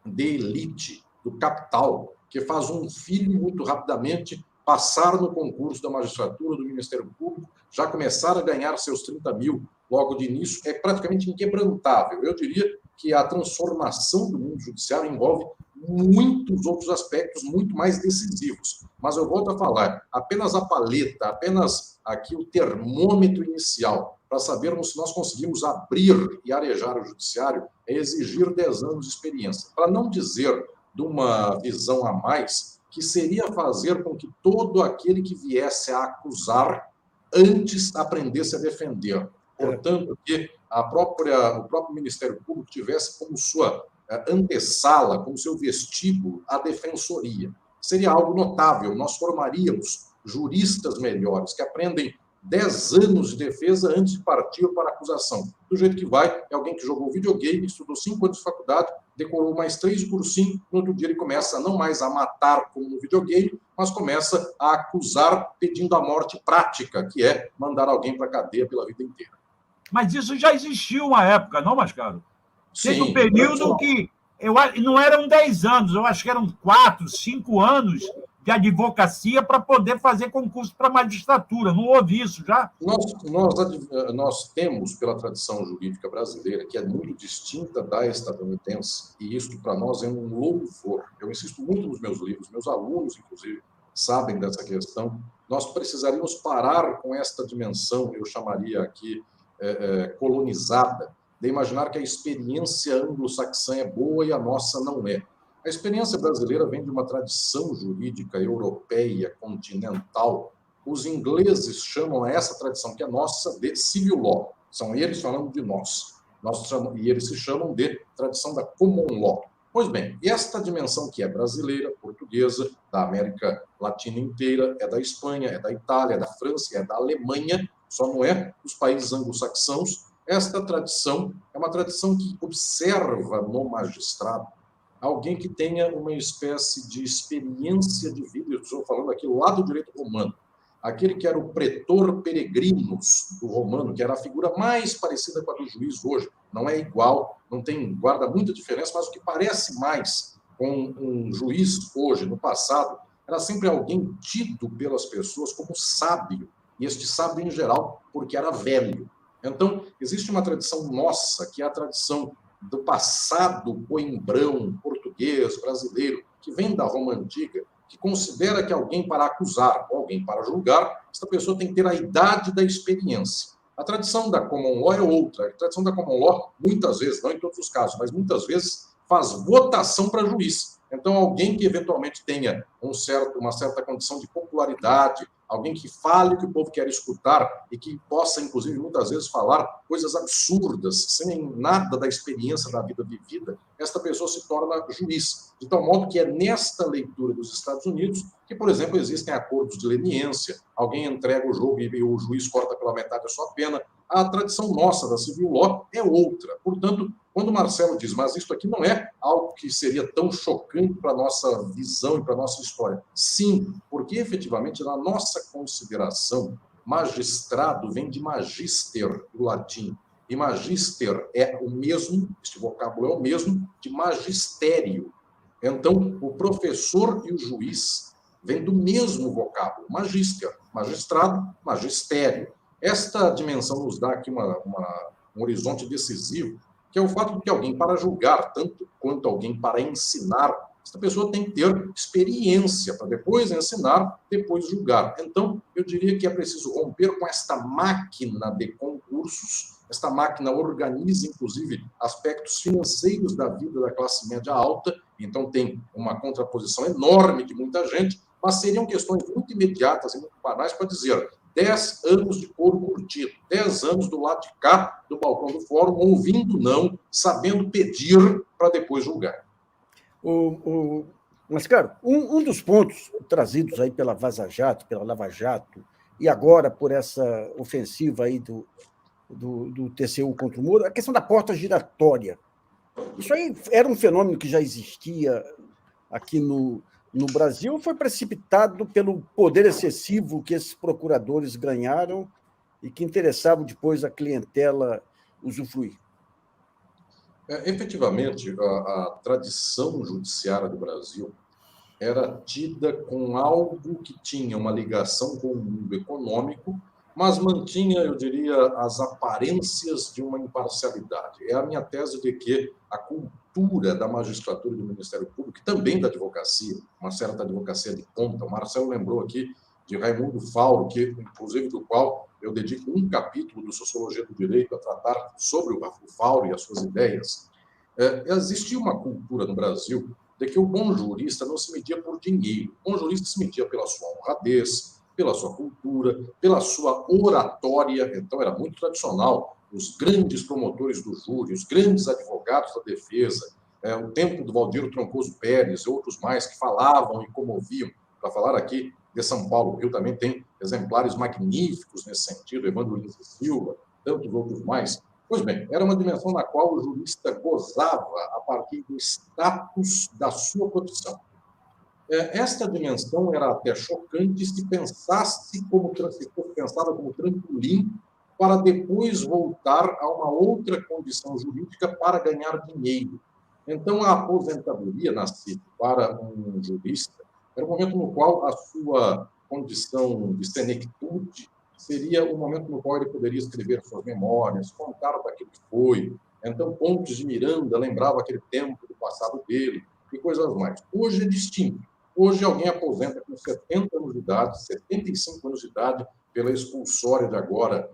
de elite, do capital, que faz um filho muito rapidamente passar no concurso da magistratura, do Ministério Público, já começar a ganhar seus 30 mil logo de início, é praticamente inquebrantável. Eu diria que a transformação do mundo judiciário envolve muitos outros aspectos muito mais decisivos. Mas eu volto a falar, apenas a paleta, apenas aqui o termômetro inicial, para sabermos se nós conseguimos abrir e arejar o judiciário, é exigir 10 anos de experiência. Para não dizer de uma visão a mais, que seria fazer com que todo aquele que viesse a acusar antes aprendesse a defender. Portanto, que o próprio Ministério Público tivesse como sua antessala, como seu vestíbulo, a defensoria. Seria algo notável. Nós formaríamos juristas melhores, que aprendem 10 anos de defesa antes de partir para a acusação. Do jeito que vai, é alguém que jogou videogame, estudou 5 anos de faculdade, decorou mais 3 cursinhos, no outro dia ele começa não mais a matar como no videogame, mas começa a acusar pedindo a morte prática, que é mandar alguém para a cadeia pela vida inteira. Mas isso já existiu uma época, não, Mascaro? Teve um período que não eram 10 anos, eu acho que eram 4, 5 anos de advocacia para poder fazer concurso para magistratura. Não houve isso já? Nós temos, pela tradição jurídica brasileira, que é muito distinta da estadunidense, e isso para nós é um louvor. Eu insisto muito nos meus livros, meus alunos, inclusive, sabem dessa questão. Nós precisaríamos parar com esta dimensão, eu chamaria aqui colonizada, de imaginar que a experiência anglo-saxã é boa e a nossa não é. A experiência brasileira vem de uma tradição jurídica europeia, continental. Os ingleses chamam essa tradição, que é nossa, de civil law. São eles falando de nós. E eles se chamam de tradição da common law. Pois bem, e esta dimensão que é brasileira, portuguesa, da América Latina inteira, é da Espanha, é da Itália, é da França, é da Alemanha, só não é dos países anglo-saxãos. Esta tradição é uma tradição que observa no magistrado alguém que tenha uma espécie de experiência de vida. Eu estou falando aqui lá do direito romano. Aquele que era o pretor peregrinus do romano, que era a figura mais parecida com a do juiz hoje. Não é igual, não tem, guarda muita diferença, mas o que parece mais com um juiz hoje, no passado, era sempre alguém tido pelas pessoas como sábio, e este sábio em geral, porque era velho. Então, existe uma tradição nossa, que é a tradição do passado coimbrão, português, brasileiro, que vem da Roma Antiga, que considera que alguém para acusar ou alguém para julgar, essa pessoa tem que ter a idade da experiência. A tradição da Common Law é outra. A tradição da Common Law, muitas vezes, não em todos os casos, mas muitas vezes, faz votação para juiz. Então, alguém que eventualmente tenha uma certa condição de popularidade, alguém que fale o que o povo quer escutar e que possa, inclusive, muitas vezes falar coisas absurdas, sem nada da experiência da vida vivida, esta pessoa se torna juiz. De tal modo que é nesta leitura dos Estados Unidos que, por exemplo, existem acordos de leniência, alguém entrega o jogo e o juiz corta pela metade a sua pena. A tradição nossa da civil law é outra. Portanto, quando o Marcelo diz, mas isso aqui não é algo que seria tão chocante para a nossa visão e para a nossa história. Sim, porque efetivamente na nossa consideração, magistrado vem de magister, do latim. E magister é o mesmo, este vocábulo é o mesmo, de magistério. Então, o professor e o juiz vêm do mesmo vocábulo, magister, magistrado, magistério. Esta dimensão nos dá aqui um horizonte decisivo, que é o fato de que alguém para julgar, tanto quanto alguém para ensinar, essa pessoa tem que ter experiência para depois ensinar, depois julgar. Então, eu diria que é preciso romper com esta máquina de concursos. Esta máquina organiza, inclusive, aspectos financeiros da vida da classe média alta, então tem uma contraposição enorme de muita gente, mas seriam questões muito imediatas e muito banais para dizer 10 anos de couro curtido, 10 anos do lado de cá do balcão do fórum, ouvindo não, sabendo pedir para depois julgar. Mas, cara, um dos pontos trazidos aí pela Vaza Jato, pela Lava Jato, e agora por essa ofensiva aí do TCU contra o Moro, a questão da porta giratória. Isso aí era um fenômeno que já existia aqui no Brasil, foi precipitado pelo poder excessivo que esses procuradores ganharam e que interessavam depois a clientela usufruir. Efetivamente, a tradição judiciária do Brasil era tida com algo que tinha uma ligação com o mundo econômico, mas mantinha, eu diria, as aparências de uma imparcialidade. É a minha tese de que a cultura da magistratura e do Ministério Público, e também da advocacia, uma certa advocacia de ponta, o Marcelo lembrou aqui de Raimundo Fauro, que, inclusive do qual eu dedico um capítulo do Sociologia do Direito a tratar sobre o Fauro e as suas ideias. Existia uma cultura no Brasil de que o bom jurista não se media por dinheiro. O bom jurista se media pela sua honradez, pela sua cultura, pela sua oratória. Então, era muito tradicional. Os grandes promotores do júri, os grandes advogados da defesa, o tempo do Valdir Troncoso Pérez e outros mais que falavam e comoviam. Para falar aqui de São Paulo, o Rio também tem exemplares magníficos nesse sentido, Evandro Lins e Silva, tantos outros mais. Pois bem, era uma dimensão na qual o jurista gozava a partir do status da sua profissão. Esta dimensão era até chocante se fosse pensada como trampolim para depois voltar a uma outra condição jurídica para ganhar dinheiro. Então, a aposentadoria nascida para um jurista era o momento no qual a sua condição de senectude seria o momento no qual ele poderia escrever suas memórias, contar daquilo que foi. Então, Pontes de Miranda lembrava aquele tempo do passado dele e coisas mais. Hoje é distinto. Hoje alguém aposenta com 70 anos de idade, 75 anos de idade, pela expulsória de agora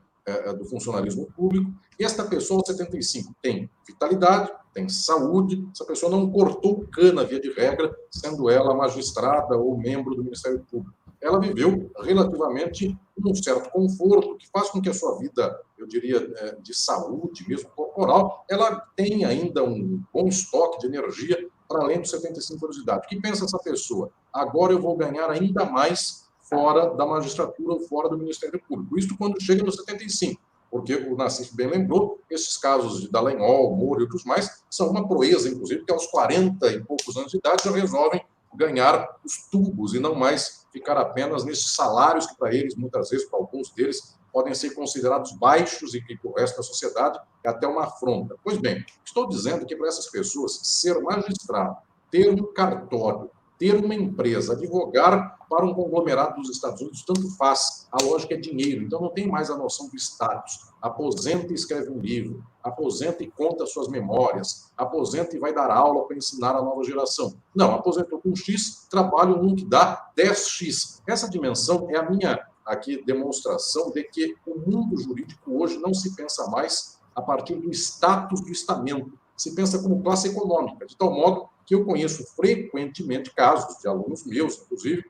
do funcionalismo público, e esta pessoa, aos 75, tem vitalidade, tem saúde, essa pessoa não cortou cana, via de regra, sendo ela magistrada ou membro do Ministério Público. Ela viveu relativamente um certo conforto, que faz com que a sua vida, eu diria, de saúde, mesmo corporal, ela tenha ainda um bom estoque de energia para além dos 75 anos de idade. O que pensa essa pessoa? Agora eu vou ganhar ainda mais fora da magistratura ou fora do Ministério Público. Isso quando chega nos 75. porque o Nassif bem lembrou, esses casos de Dallagnol, Moro e outros mais, são uma proeza, inclusive, que aos 40 e poucos anos de idade já resolvem ganhar os tubos e não mais ficar apenas nesses salários que para eles, muitas vezes, para alguns deles, podem ser considerados baixos e que para o resto da sociedade é até uma afronta. Pois bem, estou dizendo que para essas pessoas ser magistrado, ter um cartório, ter uma empresa, advogar para um conglomerado dos Estados Unidos, tanto faz. A lógica é dinheiro, então não tem mais a noção do status. Aposenta e escreve um livro, aposenta e conta suas memórias, aposenta e vai dar aula para ensinar a nova geração. Não, aposentou com X, trabalho num que dá 10X. Essa dimensão é a minha aqui demonstração de que o mundo jurídico hoje não se pensa mais a partir do status do estamento, se pensa como classe econômica, de tal modo que eu conheço frequentemente casos de alunos meus, inclusive,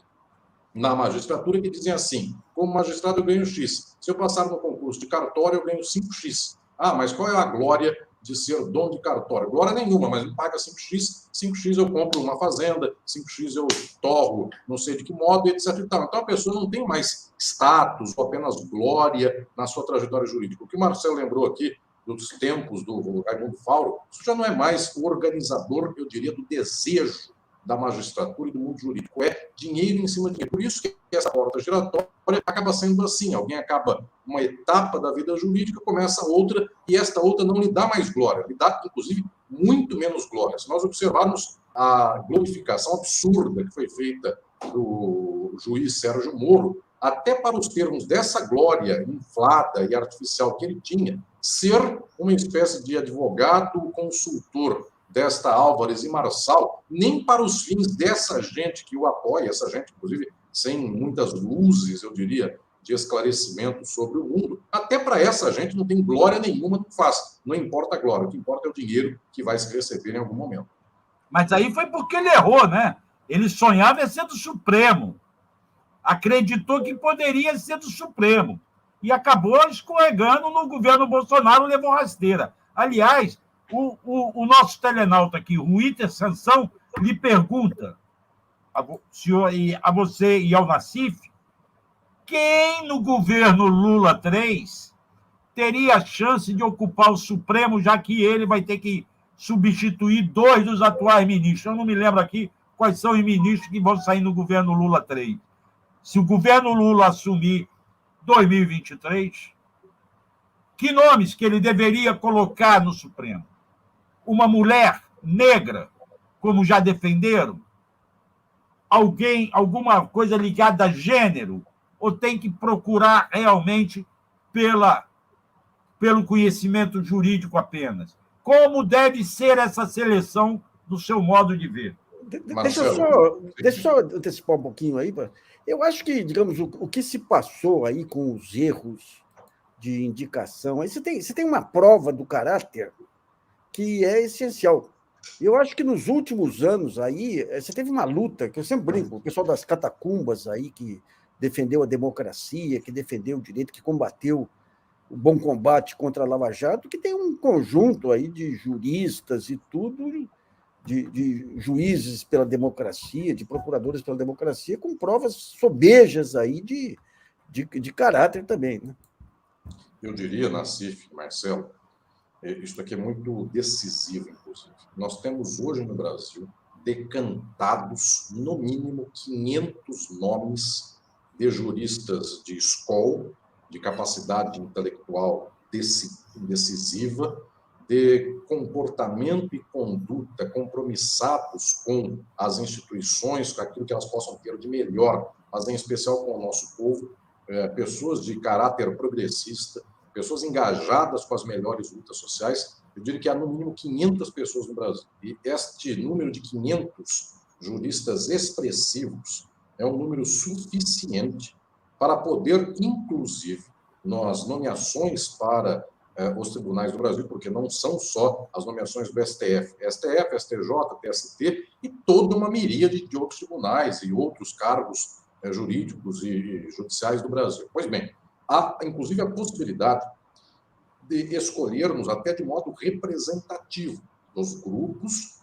na magistratura, que dizem assim: como magistrado eu ganho X, se eu passar no concurso de cartório eu ganho 5X. Ah, mas qual é a glória de ser dono de cartório? Glória nenhuma, mas me paga 5X, 5X eu compro uma fazenda, 5X eu torro não sei de que modo, etc. Então a pessoa não tem mais status ou apenas glória na sua trajetória jurídica. O que o Marcelo lembrou aqui dos tempos do Raimundo Fauro, isso já não é mais o organizador, eu diria, do desejo da magistratura e do mundo jurídico. É dinheiro em cima de dinheiro. Por isso que essa porta giratória acaba sendo assim. Alguém acaba uma etapa da vida jurídica, começa outra, e esta outra não lhe dá mais glória, lhe dá, inclusive, muito menos glória. Se nós observarmos a glorificação absurda que foi feita do juiz Sérgio Moro, até para os termos dessa glória inflada e artificial que ele tinha, ser uma espécie de advogado consultor desta Álvares e Marçal, nem para os fins dessa gente que o apoia, essa gente, inclusive, sem muitas luzes, eu diria, de esclarecimento sobre o mundo, até para essa gente não tem glória nenhuma no que faz. Não importa a glória, o que importa é o dinheiro que vai se receber em algum momento. Mas aí foi porque ele errou, né? Ele sonhava em ser do Supremo. Acreditou que poderia ser do Supremo. E acabou escorregando no governo Bolsonaro, levou rasteira. Aliás, o nosso telenauta aqui, o Iter Sansão, lhe pergunta a você e ao Nassif, quem no governo Lula III teria a chance de ocupar o Supremo, já que ele vai ter que substituir 2 dos atuais ministros. Eu não me lembro aqui quais são os ministros que vão sair no governo Lula III. Se o governo Lula assumir 2023, que nomes que ele deveria colocar no Supremo? Uma mulher negra, como já defenderam? Alguma coisa ligada a gênero? Ou tem que procurar realmente pelo conhecimento jurídico apenas? Como deve ser essa seleção do seu modo de ver? Deixa eu só antecipar um pouquinho aí. Eu acho que, digamos, o que se passou aí com os erros de indicação, aí você tem uma prova do caráter que é essencial. Eu acho que nos últimos anos aí, você teve uma luta, que eu sempre brinco, o pessoal das catacumbas aí, que defendeu a democracia, que defendeu o direito, que combateu o bom combate contra a Lava Jato, que tem um conjunto aí de juristas e tudo, de juízes pela democracia, de procuradores pela democracia, com provas sobejas aí de caráter também, né? Eu diria, Nassif, Marcelo, isso aqui é muito decisivo, inclusive. Nós temos hoje no Brasil decantados, no mínimo, 500 nomes de juristas de escola, de capacidade intelectual decisiva, de comportamento e conduta compromissados com as instituições, com aquilo que elas possam ter de melhor, mas em especial com o nosso povo, pessoas de caráter progressista, pessoas engajadas com as melhores lutas sociais. Eu diria que há no mínimo 500 pessoas no Brasil. E este número de 500 juristas expressivos é um número suficiente para poder, inclusive, nas nomeações para os tribunais do Brasil, porque não são só as nomeações do STF, STJ, TST e toda uma miríade de outros tribunais e outros cargos jurídicos e judiciais do Brasil. Pois bem, há, inclusive, a possibilidade de escolhermos até de modo representativo os grupos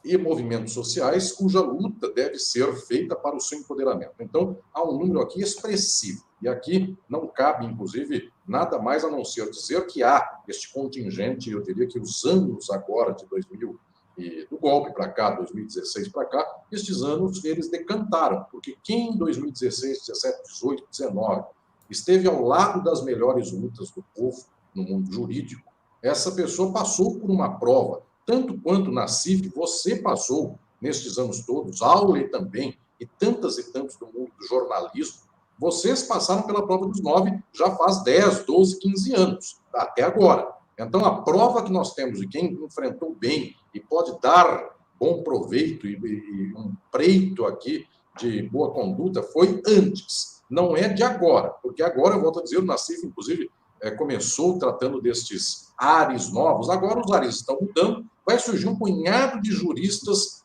e movimentos sociais cuja luta deve ser feita para o seu empoderamento. Então, há um número aqui expressivo. E aqui não cabe, inclusive, nada mais a não ser dizer que há este contingente, eu diria que os anos agora de 2000, e do golpe para cá, 2016 para cá, estes anos eles decantaram, porque quem em 2016, 17, 18, 19 esteve ao lado das melhores lutas do povo no mundo jurídico, essa pessoa passou por uma prova, tanto quanto na CIF, você passou nestes anos todos, Auler também, e tantas e tantos do mundo do jornalismo, vocês passaram pela prova dos 9 já faz 10, 12, 15 anos, até agora. Então, a prova que nós temos de quem enfrentou bem e pode dar bom proveito e um preito aqui de boa conduta foi antes, não é de agora, porque agora, eu volto a dizer, o Nassif, inclusive, começou tratando destes ares novos, agora os ares estão mudando, vai surgir um punhado de juristas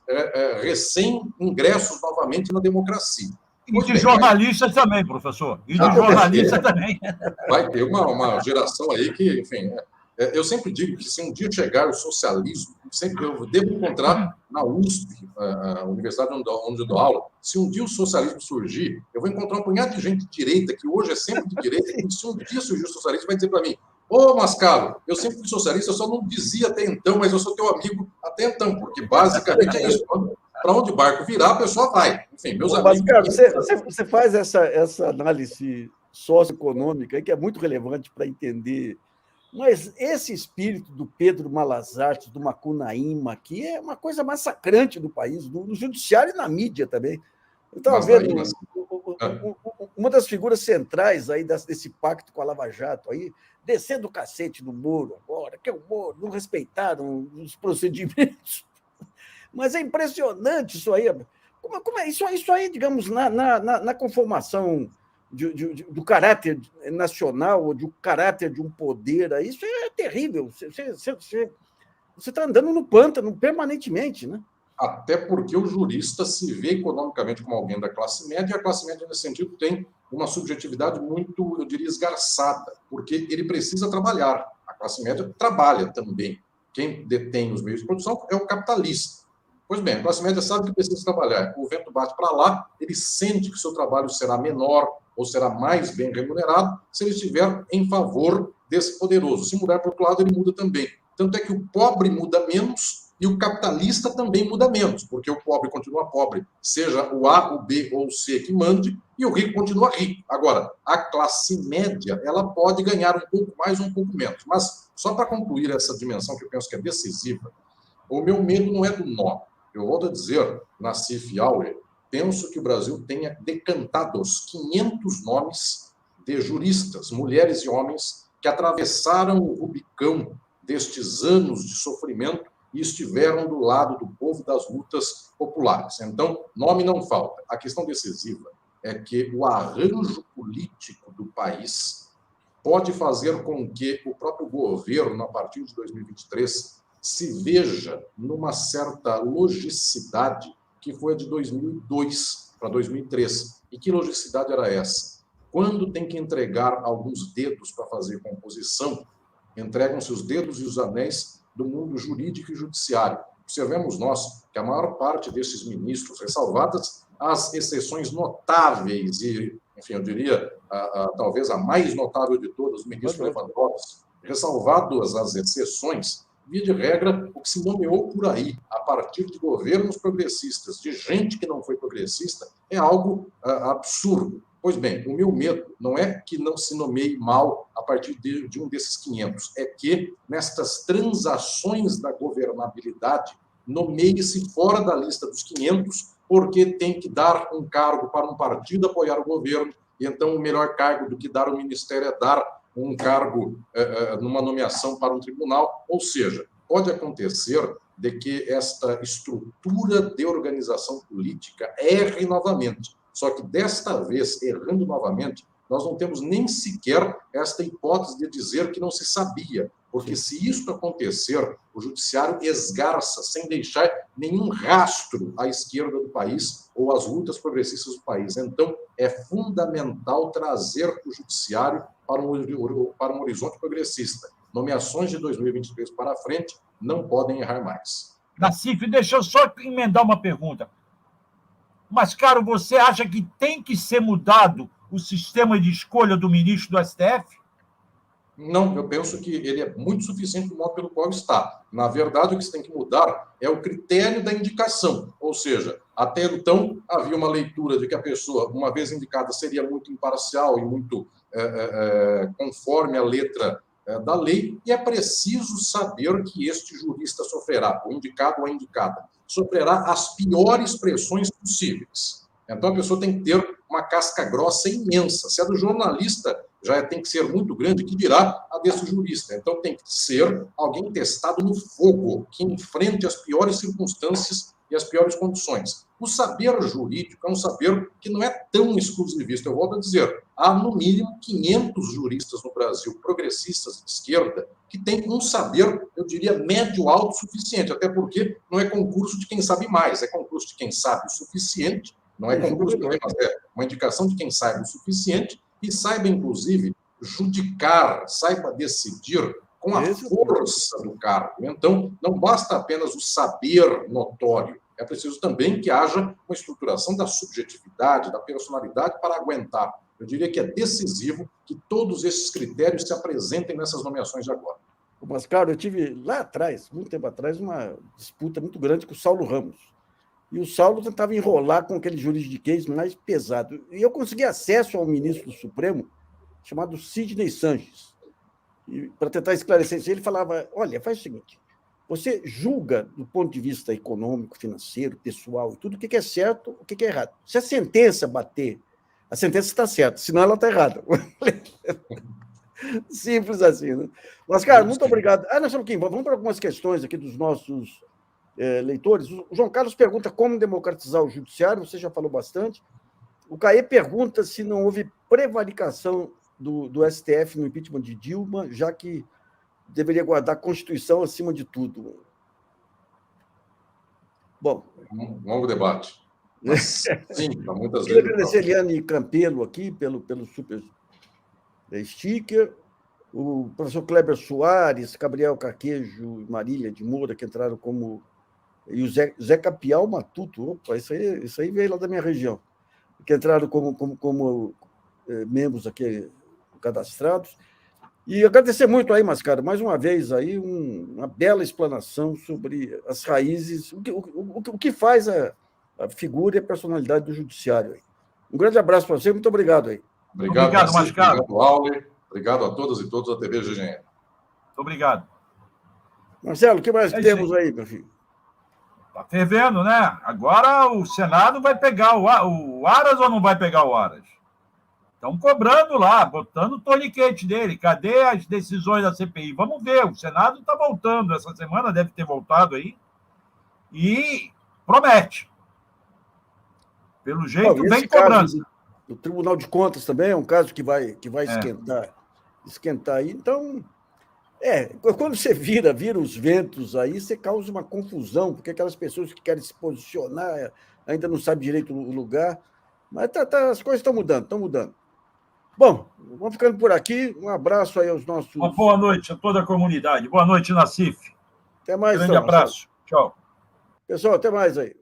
recém-ingressos novamente na democracia. E de jornalistas também, professor. E de jornalistas também. Vai ter uma geração aí que, enfim... Eu sempre digo que se um dia chegar o socialismo, eu devo encontrar na USP, a universidade onde eu dou aula, se um dia o socialismo surgir, eu vou encontrar um punhado de gente de direita, que hoje é sempre de direita, e se um dia surgir o socialismo, vai dizer para mim, ô Mascaro, eu sempre fui socialista, eu só não dizia até então, mas eu sou teu amigo até então, porque basicamente é isso. Para onde o barco virar, a pessoa vai. Enfim, meus amigos... Mascaro, você faz essa análise socioeconômica aí, que é muito relevante para entender... Mas esse espírito do Pedro Malazarte, do Macunaíma aqui, é uma coisa massacrante do país, no judiciário e na mídia também. Eu estava vendo uma das figuras centrais aí desse pacto com a Lava Jato, aí, descendo o cacete do Moro agora, que é o Moro, não respeitaram os procedimentos. Mas é impressionante isso aí. Como é isso aí, digamos, na conformação... do caráter nacional, ou do caráter de um poder, isso é terrível. Você está andando no pântano permanentemente, né? Até porque o jurista se vê economicamente como alguém da classe média, e a classe média, nesse sentido, tem uma subjetividade muito, eu diria, esgarçada, porque ele precisa trabalhar. A classe média trabalha também. Quem detém os meios de produção é o capitalista. Pois bem, a classe média sabe que precisa trabalhar. O vento bate para lá, ele sente que o seu trabalho será menor, ou será mais bem remunerado, se ele estiver em favor desse poderoso. Se mudar para o outro lado, ele muda também. Tanto é que o pobre muda menos e o capitalista também muda menos, porque o pobre continua pobre, seja o A, o B ou o C que mande, e o rico continua rico. Agora, a classe média, ela pode ganhar um pouco mais ou um pouco menos. Mas, só para concluir essa dimensão que eu penso que é decisiva, o meu medo não é do nó. Eu volto a dizer, Nassif Auer, penso que o Brasil tenha decantado os 500 nomes de juristas, mulheres e homens, que atravessaram o Rubicão destes anos de sofrimento e estiveram do lado do povo das lutas populares. Então, nome não falta. A questão decisiva é que o arranjo político do país pode fazer com que o próprio governo, a partir de 2023, se veja numa certa logicidade que foi a de 2002 para 2003. E que logicidade era essa? Quando tem que entregar alguns dedos para fazer composição, entregam-se os dedos e os anéis do mundo jurídico e judiciário. Observemos nós que a maior parte desses ministros, ressalvadas as exceções notáveis, e, enfim, eu diria, talvez a mais notável de todas, o ministro Lewandowski, ressalvadas as exceções, via de regra, o que se nomeou por aí, a partir de governos progressistas, de gente que não foi progressista, é algo absurdo. Pois bem, o meu medo não é que não se nomeie mal a partir de um desses 500, é que, nestas transações da governabilidade, nomeie-se fora da lista dos 500, porque tem que dar um cargo para um partido apoiar o governo, e então o melhor cargo do que dar o ministério é dar um cargo numa nomeação para um tribunal, ou seja, pode acontecer de que esta estrutura de organização política erre novamente, só que desta vez, errando novamente, nós não temos nem sequer esta hipótese de dizer que não se sabia, porque se isso acontecer, o judiciário esgarça sem deixar nenhum rastro à esquerda do país ou às lutas progressistas do país. Então, é fundamental trazer o judiciário para um horizonte progressista. Nomeações de 2023 para frente não podem errar mais. Nassif, deixa eu só emendar uma pergunta. Mas, Caro, você acha que tem que ser mudado o sistema de escolha do ministro do STF? Não, eu penso que ele é muito suficiente no modo pelo qual está. Na verdade, o que se tem que mudar é o critério da indicação. Ou seja, até então, havia uma leitura de que a pessoa, uma vez indicada, seria muito imparcial e muito conforme a letra da lei, e é preciso saber que este jurista sofrerá, o indicado ou a indicada, sofrerá as piores pressões possíveis. Então, a pessoa tem que ter uma casca grossa imensa. Se a do jornalista já tem que ser muito grande, que dirá a desse jurista. Então, tem que ser alguém testado no fogo, que enfrente as piores circunstâncias e as piores condições. O saber jurídico é um saber que não é tão exclusivista. Eu volto a dizer, há no mínimo 500 juristas no Brasil, progressistas de esquerda, que têm um saber, eu diria, médio-alto suficiente, até porque não é concurso de quem sabe mais, é concurso de quem sabe o suficiente, não é concurso também, mas é uma indicação de quem sabe o suficiente e saiba, inclusive, judicar, saiba decidir com a força do cargo. Então, não basta apenas o saber notório, é preciso também que haja uma estruturação da subjetividade, da personalidade para aguentar. Eu diria que é decisivo que todos esses critérios se apresentem nessas nomeações de agora. Mas, cara, eu tive lá atrás, muito tempo atrás, uma disputa muito grande com o Saulo Ramos. E o Saulo tentava enrolar com aquele juridiquês mais pesado. E eu consegui acesso ao ministro do Supremo, chamado Sidney Sanches. E para tentar esclarecer isso, ele falava, olha, faz o seguinte, você julga do ponto de vista econômico, financeiro, pessoal, e tudo o que é certo, o que é errado. Se a sentença bater, a sentença está certa, senão ela está errada. Simples assim, né? Mas, cara, muito obrigado. Nós estamos aqui, vamos para algumas questões aqui dos nossos leitores. O João Carlos pergunta como democratizar o judiciário, você já falou bastante. O Caê pergunta se não houve prevaricação do STF no impeachment de Dilma, já que deveria guardar a Constituição acima de tudo. Bom. Um longo debate. Mas, sim, há muitas vezes. Queria agradecer a Eliane Campelo aqui pelo super sticker, o professor Kleber Soares, Gabriel Carquejo, Marília de Moura, que entraram como. E o Zé Capial Matuto, opa, isso aí veio lá da minha região, que entraram como membros aqui cadastrados. E agradecer muito aí, Mascaro, mais uma vez aí uma bela explanação sobre as raízes, o que faz a figura e a personalidade do judiciário. Aí. Um grande abraço para você, muito obrigado aí. Obrigado, Mascaro. Obrigado, Auler. Obrigado a todas e todos da TV GGN. Muito obrigado. Marcelo, o que mais temos aí, meu filho? Está fervendo, né? Agora o Senado vai pegar o Aras ou não vai pegar o Aras? Estão cobrando lá, botando o torniquete dele. Cadê as decisões da CPI? Vamos ver, o Senado está voltando. Essa semana deve ter voltado aí. E promete. Pelo jeito, vem cobrando. O Tribunal de Contas também é um caso que vai esquentar aí. Então, quando você vira os ventos aí, você causa uma confusão, porque aquelas pessoas que querem se posicionar ainda não sabem direito o lugar. Mas as coisas estão mudando. Bom, vamos ficando por aqui. Um abraço aí aos nossos... Uma boa noite a toda a comunidade. Boa noite, Nassif. Até mais. Grande abraço. Tchau. Pessoal, até mais aí.